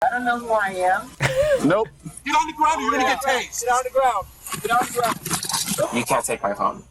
I don't know who I am. Nope. Get on the ground or you're gonna get tased. Get on the ground. Get on the ground. You can't take my phone.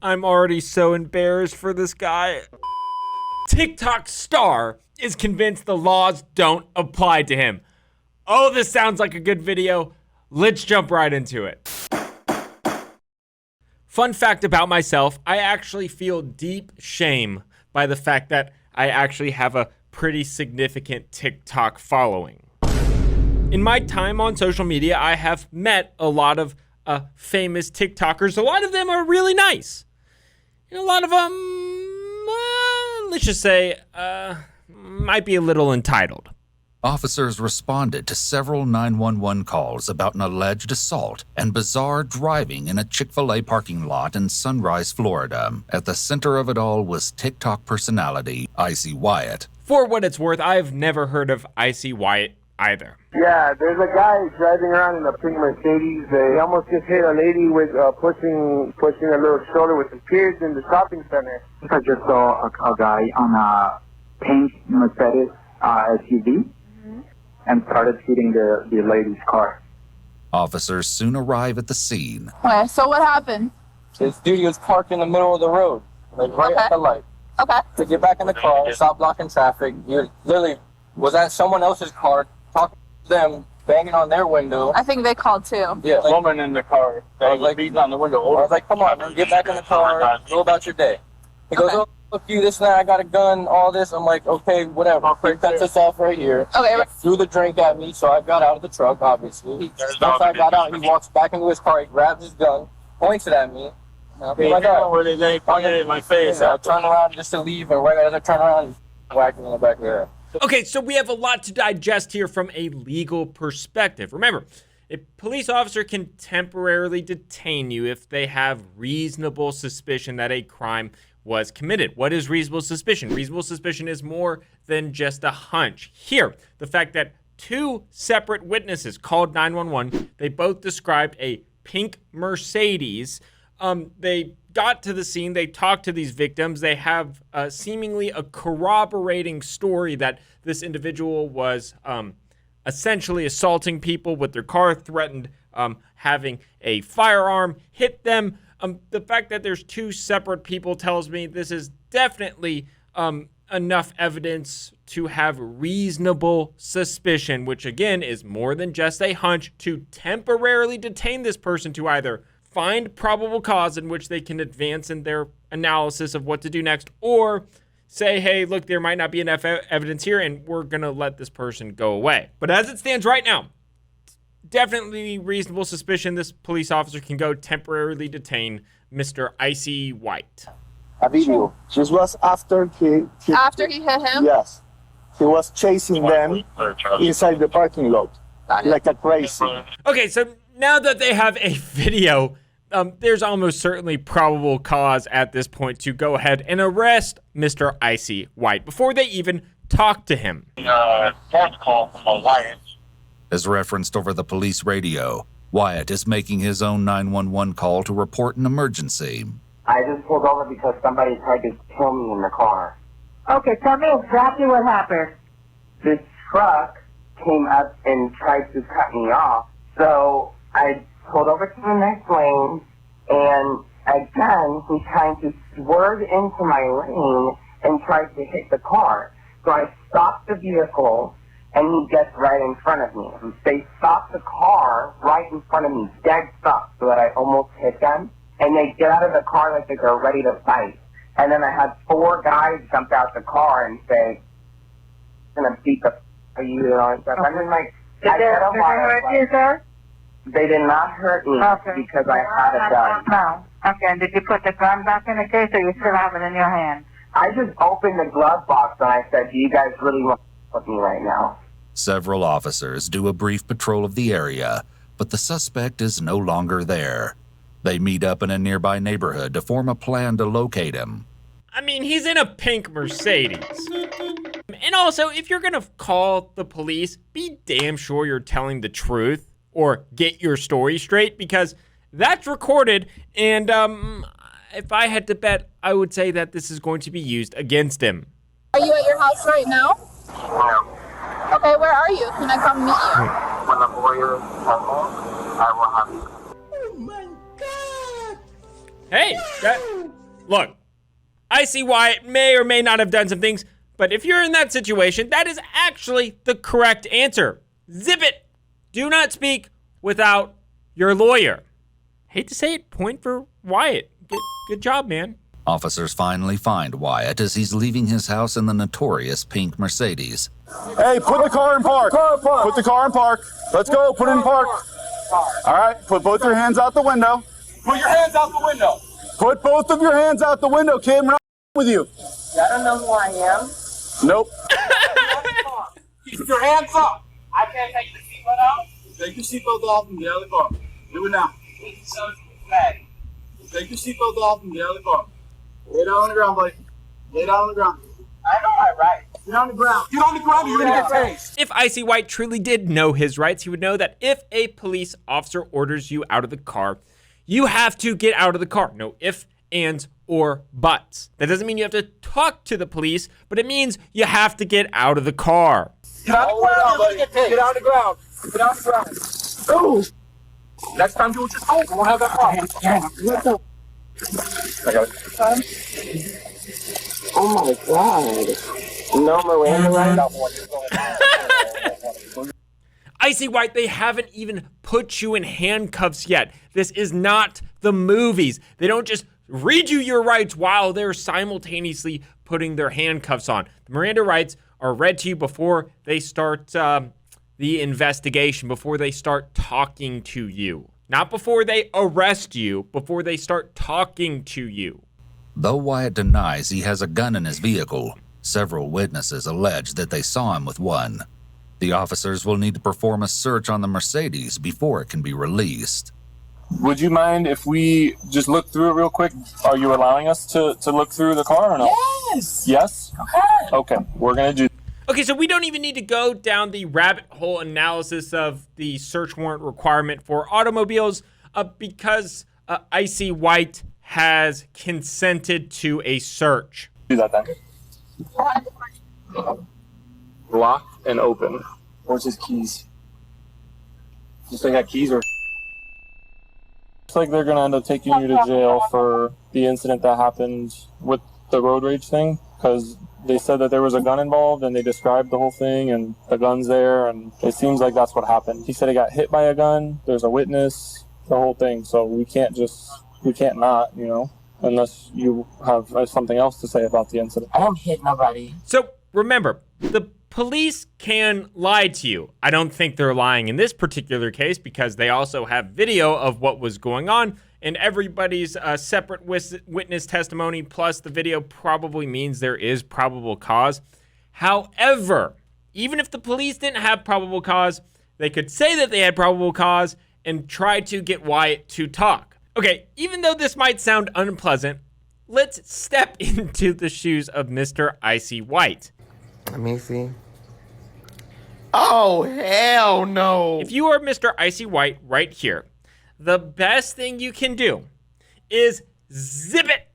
I'm already so embarrassed for this guy. TikTok star is convinced the laws don't apply to him. Oh, this sounds like a good video. Let's jump right into it. Fun fact about myself, I actually feel deep shame by the fact that I actually have a pretty significant TikTok following. In my time on social media, I have met a lot of famous TikTokers. A lot of them are really nice. And a lot of them, let's just say, might be a little entitled. Officers responded to several 911 calls about an alleged assault and bizarre driving in a Chick-fil-A parking lot in Sunrise, Florida. At the center of it all was TikTok personality Icy Wyatt. For what it's worth, I've never heard of Icy Wyatt either. Yeah, there's a guy driving around in a pink Mercedes. They almost just hit a lady with pushing a little stroller with some kids in the shopping center. I just saw a guy on a pink Mercedes SUV and started hitting the lady's car. Officers soon arrive at the scene. Okay, so what happened? This dude was parked in the middle of the road, like right at the light. Okay. To get back in the car, stop blocking traffic. You literally was at someone else's car, talking to them, banging on their window. I think they called too. Yeah, like, Woman in the car. I was like beating on the window. I was like, come on, man, get back in the car, go about your day. He goes, oh, fuck you, this and that, I got a gun, all this. I'm like, okay, whatever. He cuts us off right here. Okay. Threw the drink at me, so I got out of the truck, obviously. Once I got out, he walks back into his car, he grabs his gun, points it at me. I'm like, Where they pointed it in my face. I turn around just to leave, and right as I turn around, he's whacking in the back of the head. Okay, so we have a lot to digest here from a legal perspective. Remember, a police officer can temporarily detain you if they have reasonable suspicion that a crime was committed. What is reasonable suspicion? Reasonable suspicion is more than just a hunch. Here, the fact that two separate witnesses called 911, they both described a pink Mercedes. They got to the scene, they talked to these victims, they have seemingly a corroborating story that this individual was essentially assaulting people with their car, threatened having a firearm, hit them. The fact that there's two separate people tells me this is definitely enough evidence to have reasonable suspicion, which again is more than just a hunch, to temporarily detain this person to either find probable cause in which they can advance in their analysis of what to do next, or say, hey, look, there might not be enough evidence here and we're gonna let this person go away. But as it stands right now, definitely reasonable suspicion this police officer can go temporarily detain Mr. Icy Wyatt. A video. This was after he After he hit him? Yes. He was chasing them inside the parking lot like a crazy. Okay, so now that they have a video, there's almost certainly probable cause at this point to go ahead and arrest Mr. Icy Wyatt before they even talk to him. Phone call from Wyatt. As referenced over the police radio, Wyatt is making his own 911 call to report an emergency. I just pulled over because somebody tried to kill me in the car. Okay, tell me exactly what happened. This truck came up and tried to cut me off, so I pulled over to the next lane, and again, he's trying to swerve into my lane and tried to hit the car. So I stopped the vehicle, and he gets right in front of me. They stopped the car right in front of me, dead stop, so that I almost hit them. And they get out of the car like they're ready to fight. And then I had 4 guys jump out the car and say, I'm going to beat the f*** out of you and all that stuff. And then, like, Did they hurt you, sir? They did not hurt me because I had a gun. No. Okay, and did you put the gun back in the case, or you still have it in your hand? I just opened the glove box and I said, do you guys really want to with me right now? Several officers do a brief patrol of the area, but the suspect is no longer there. They meet up in a nearby neighborhood to form a plan to locate him. I mean, he's in a pink Mercedes. And also, if you're gonna call the police, be damn sure you're telling the truth or get your story straight, because that's recorded, and if I had to bet, I would say that this is going to be used against him. Are you at your house right now? Yeah. Okay, where are you? Can I come meet you? When the lawyer comes home, I will have you. Hey, look, I see Wyatt may or may not have done some things, but if you're in that situation, that is actually the correct answer. Zip it. Do not speak without your lawyer. Hate to say it, point for Wyatt. Good job, man. Officers finally find Wyatt as he's leaving his house in the notorious pink Mercedes. Hey, put the car in park. Put the car in park. Let's go. Put it in park. All right. Put both your hands out the window. Put your hands out the window. Put both of your hands out the window, kid. I'm not with you. I don't know who I am. Nope. Keep your hands up. I can't take the seatbelt out. Take your seatbelt off and get out of the car. Do it now. So bad. Take your seatbelt off and get out of the car. Lay down on the ground, buddy. Lay down on the ground. I know my rights. Get on the ground. Get on the ground or you're going to get tased. If Icy White truly did know his rights, he would know that if a police officer orders you out of the car, you have to get out of the car. No ifs, ands, or buts. That doesn't mean you have to talk to the police, but it means you have to get out of the car. Get on the ground, buddy. Get on the ground. Get on the ground. Oh. Next time, do what you're told. We won't have that problem. I got it. Oh my God. No Miranda rights. Icy White, they haven't even put you in handcuffs yet. This is not the movies. They don't just read you your rights while they're simultaneously putting their handcuffs on. The Miranda rights are read to you before they start the investigation, before they start talking to you. Not before they arrest you, before they start talking to you. Though Wyatt denies he has a gun in his vehicle, several witnesses allege that they saw him with one. The officers will need to perform a search on the Mercedes before it can be released. Would you mind if we just look through it real quick? Are you allowing us to look through the car or no? Yes. Yes? Okay, we're going to do. Okay, so we don't even need to go down the rabbit hole analysis of the search warrant requirement for automobiles because Icy White has consented to a search. Do that then. Lock and open. Where's his keys? Just they got keys or... Looks like they're going to end up taking you to jail for the incident that happened with the road rage thing, because they said that there was a gun involved and they described the whole thing and the gun's there, and it seems like that's what happened. He said he got hit by a gun, there's a witness, the whole thing, so we can't not, unless you have something else to say about the incident. I don't hit nobody. So remember, the police can lie to you. I don't think they're lying in this particular case because they also have video of what was going on, and everybody's separate witness testimony plus the video probably means there is probable cause. However, even if the police didn't have probable cause, they could say that they had probable cause and try to get Wyatt to talk. Okay, even though this might sound unpleasant, let's step into the shoes of Mr. Icy White. Let me see. Oh, hell no. If you are Mr. Icy White right here, the best thing you can do is zip it.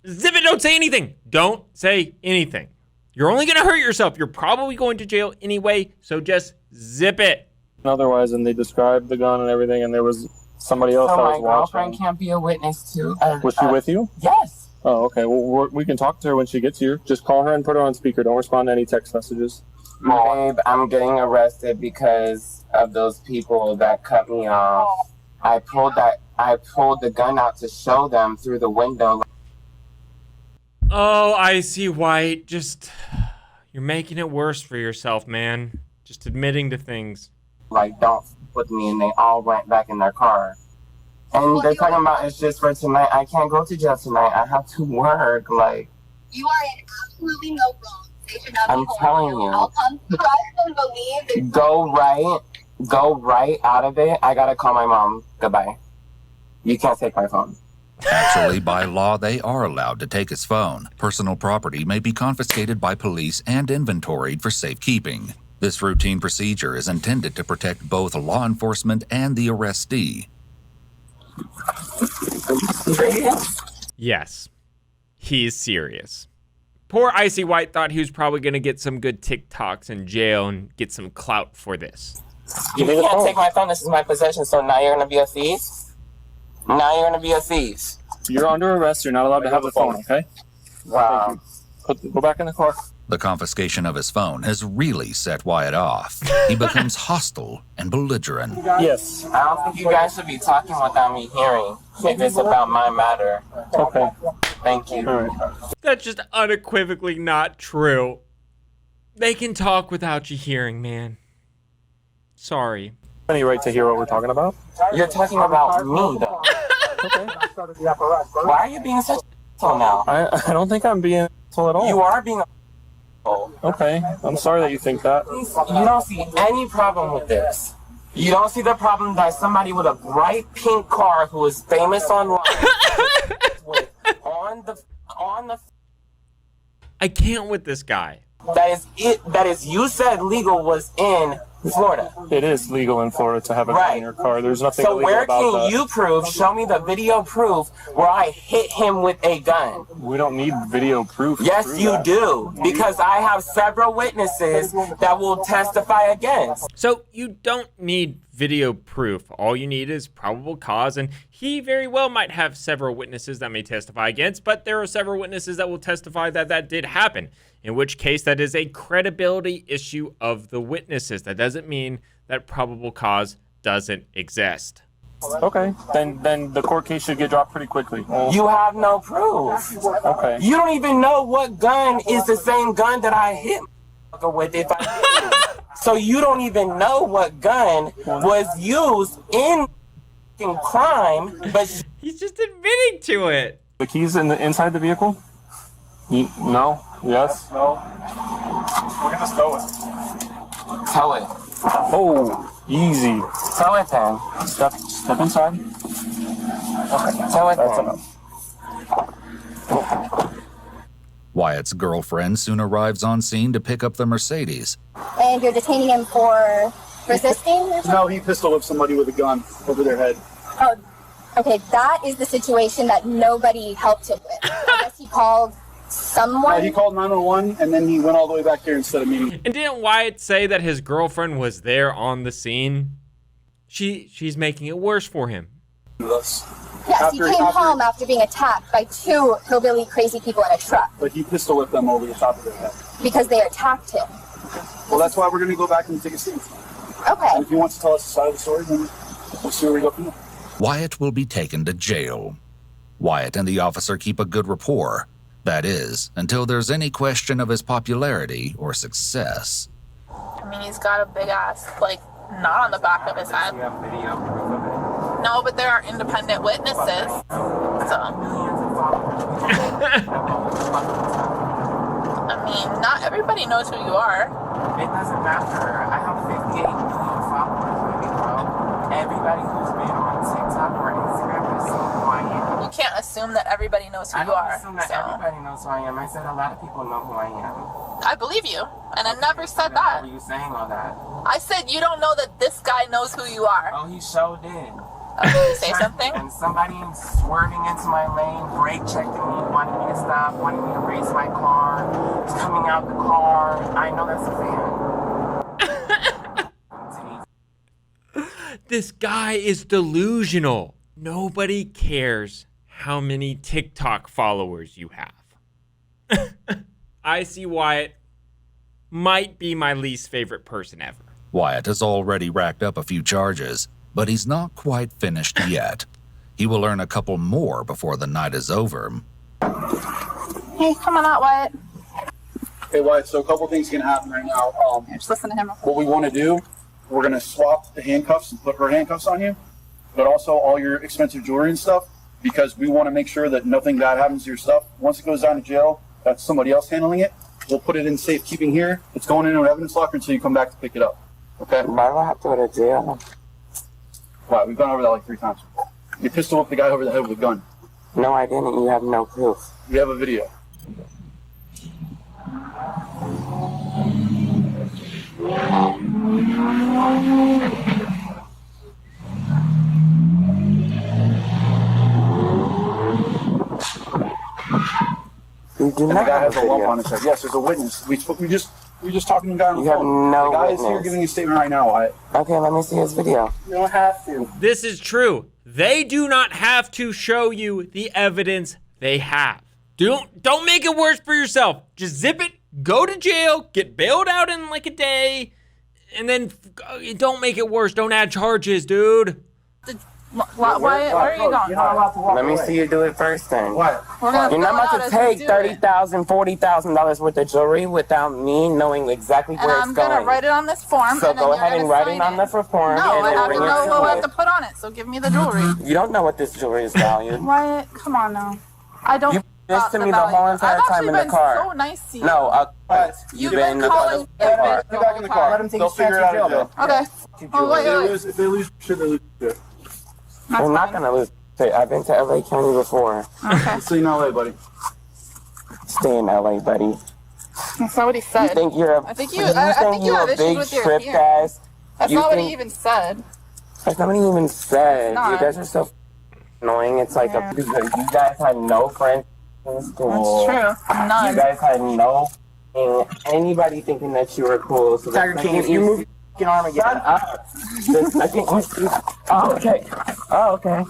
Zip it, don't say anything. Don't say anything. You're only going to hurt yourself. You're probably going to jail anyway, so just zip it. Otherwise, and they described the gun and everything, and there was somebody else that was watching. So my girlfriend can't be a witness too? Was she with you? Yes. Oh, okay. Well, we can talk to her when she gets here. Just call her and put her on speaker. Don't respond to any text messages. Babe, I'm getting arrested because of those people that cut me off. I pulled the gun out to show them through the window. Oh, Icy White, you're making it worse for yourself, man. Just admitting to things. Like, don't put me in. They all went back in their car. And they're talking about it's just for tonight. I can't go to jail tonight. I have to work. Like, you are in absolutely no wrong. They should not I'm be telling you. I'll come trust and believe. Go right out of it. I gotta call my mom. Goodbye. You can't take my phone. Actually, by law, they are allowed to take his phone. Personal property may be confiscated by police and inventoried for safekeeping. This routine procedure is intended to protect both law enforcement and the arrestee. Yes, he's serious. Poor Icy White thought he was probably going to get some good TikToks in jail and get some clout for this. You can't take my phone. This is my possession, so now you're going to be a thief? Now you're going to be a thief. You're under arrest. You're not allowed to have the phone, okay? Wow. Go back in the car. The confiscation of his phone has really set Wyatt off. He becomes hostile and belligerent. Yes. I don't think you guys should be talking without me hearing if it's about my matter. Okay. Thank you. All right. That's just unequivocally not true. They can talk without you hearing, man. Sorry. Any right to hear what we're talking about? You're talking about me, though. Okay. Why are you being such a now? I don't think I'm being asshole at all. You are being a Okay. I'm sorry that you think that. You don't see any problem with this. You don't see the problem that somebody with a bright pink car who is famous online on the I can't with this guy. that is you said legal was in Florida. It is legal in Florida to have a gun in your car. There's nothing So illegal where about can that. you prove, show me the video proof where I hit him with a gun? We don't need video proof. Yes, you do. Because I have several witnesses that will testify against. So you don't need video proof. All you need is probable cause, and he very well might have several witnesses that may testify against, but there are several witnesses that will testify that that did happen, in which case that is a credibility issue of the witnesses. That doesn't mean that probable cause doesn't exist. Okay, then the court case should get dropped pretty quickly. You have no proof. Okay. You don't even know what gun is the same gun that I hit with if I did. So you don't even know what gun was used in crime, but he's just admitting to it. The keys inside the vehicle? No? Yes? No? We're gonna tow it. Tow it. Oh, easy. Tow it then. Step inside. Okay. Tow it then. Wyatt's girlfriend soon arrives on scene to pick up the Mercedes. And you're detaining him for resisting? Or something? No, he pistol whipped somebody with a gun over their head. Oh, okay. That is the situation that nobody helped him with. I guess he called someone. He called 911 and then he went all the way back here instead of meeting. And didn't Wyatt say that his girlfriend was there on the scene? She's making it worse for him. Yes, he came home after being attacked by two hillbilly crazy people in a truck. But he pistol whipped them over the top of their head. Because they attacked him. Well, that's why we're going to go back and take a seat. Okay. And if he wants to tell us the side of the story, then we'll see where we go from there. Wyatt will be taken to jail. Wyatt and the officer keep a good rapport. That is, until there's any question of his popularity or success. I mean, he's got a big ass, like, knot on the back of his head. No, but there are independent witnesses. So. I mean, not everybody knows who you are. It doesn't matter. I have 58 million followers, baby girl. Everybody who's been on TikTok or Instagram has seen who I am. You can't assume that everybody knows who I you don't are. assume that everybody knows who I am. I said a lot of people know who I am. I believe you, and I never said Why that. are you saying all that? I said you don't know that this guy knows who you are. Oh, he sure did. Did you say something? And somebody swerving into my lane, brake checking me, wanting me to stop, wanting me to race my car, coming out the car. I know that's a fan. This guy is delusional. Nobody cares how many TikTok followers you have. I see Wyatt might be my least favorite person ever. Wyatt has already racked up a few charges, but he's not quite finished yet. He will earn a couple more before the night is over. Hey, come on out, Wyatt. Hey, Wyatt, so a couple things can happen right now. Just listen to him. What we want to do, we're going to swap the handcuffs and put her handcuffs on you, but also all your expensive jewelry and stuff, because we want to make sure that nothing bad happens to your stuff. Once it goes down to jail, that's somebody else handling it. We'll put it in safekeeping here. It's going into an evidence locker until you come back to pick it up. Okay? Why do I have to go to jail? Wow, we've gone over that like 3 times. You pistol whipped the guy over the head with a gun. No, I didn't. You have no proof. We have a video. do And not the guy have has a a lump video. on his head. Yes, there's a witness. We just talking to the guy on the You have phone. no The guy is here witness. giving a statement right now, Wyatt. Okay, let me see his video. You don't have to. This is true. They do not have to show you the evidence they have. Don't make it worse for yourself. Just zip it, go to jail, get bailed out in like a day, and then don't make it worse. Don't add charges, dude. Wyatt, where are you going? You're not allowed to walk Let me away. see you do it first then. What? We're gonna You're not fill it about out to as take we do it. $30,000, $40,000 worth of jewelry without me knowing exactly And where I'm it's going. gonna write it on this form. So and then go you're ahead and gonna write sign it on the form. No, and I then have to bring it know to what I me. have to put on it. So give me the jewelry. You don't know what this jewelry is valued. Wyatt, come on now. I don't. You did this to me the whole entire I've time in the actually car. been so nice to you. No, You've been calling me a Get bitch the back in the whole car. time. They'll figure it out in jail. Okay. Oh, wait. If they lose, should they lose? That's We're not fine. gonna lose. I've been to LA County before. Okay. See you in LA, buddy. Stay in LA, buddy. That's not what he said. You think you're a? I think you have a issues big with your trip, appearance. guys? That's You not what he think- even said. That's not what he even said. It's not. You guys are so annoying. It's like Yeah. you guys had no friends in school. That's true. None. You guys had no anybody thinking that you were cool. So Tiger King, if you move your arm again. Shut up. I think oh, okay. Oh, okay.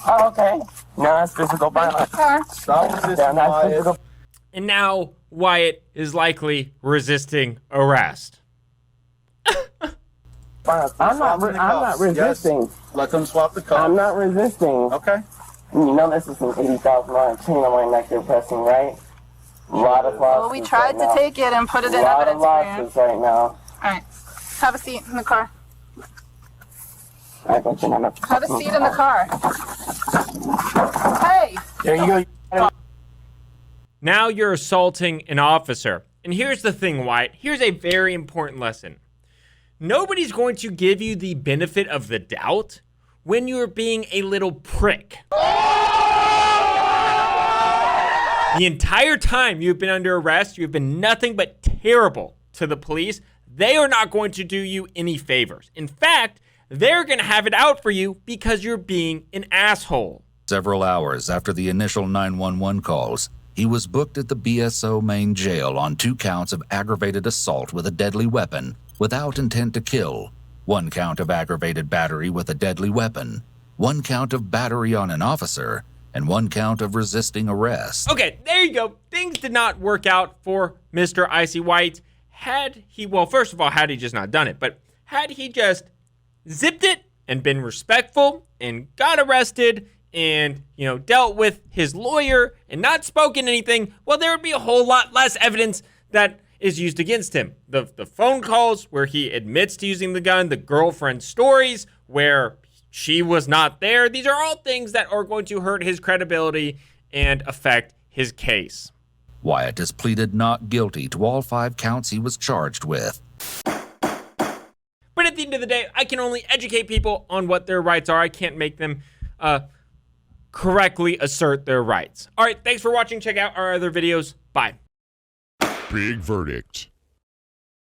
Oh, okay. No, that's physical violence. Car. Stop resisting, Yeah, that's Wyatt. physical. And now Wyatt is likely resisting arrest. I'm not resisting. Yes. Let them swap the cups. I'm not resisting. Okay. You know this is an $80,000 chain on my neck you're pressing, right? A lot of losses. Well, we tried right to take it and put it now. in A lot of evidence for you. losses right now. All right. Have a seat in the car. I bet you're not Have a seat in the car. Hey. There you go. Now you're assaulting an officer. And here's the thing, Wyatt. Here's a very important lesson. Nobody's going to give you the benefit of the doubt when you're being a little prick. The entire time you've been under arrest, you've been nothing but terrible to the police. They are not going to do you any favors. In fact, they're going to have it out for you because you're being an asshole. Several hours after the initial 911 calls, he was booked at the BSO main jail on 2 counts of aggravated assault with a deadly weapon without intent to kill, 1 count of aggravated battery with a deadly weapon, 1 count of battery on an officer, and 1 count of resisting arrest. Okay, there you go. Things did not work out for Mr. Icy White. Had he, well, first of all, had he just not done it, but had he just zipped it and been respectful and got arrested and, dealt with his lawyer and not spoken anything, well, there would be a whole lot less evidence that is used against him. The phone calls where he admits to using the gun, the girlfriend stories where she was not there, these are all things that are going to hurt his credibility and affect his case. Wyatt has pleaded not guilty to all 5 counts he was charged with. But at the end of the day, I can only educate people on what their rights are. I can't make them correctly assert their rights. All right, thanks for watching. Check out our other videos. Bye. Big verdict.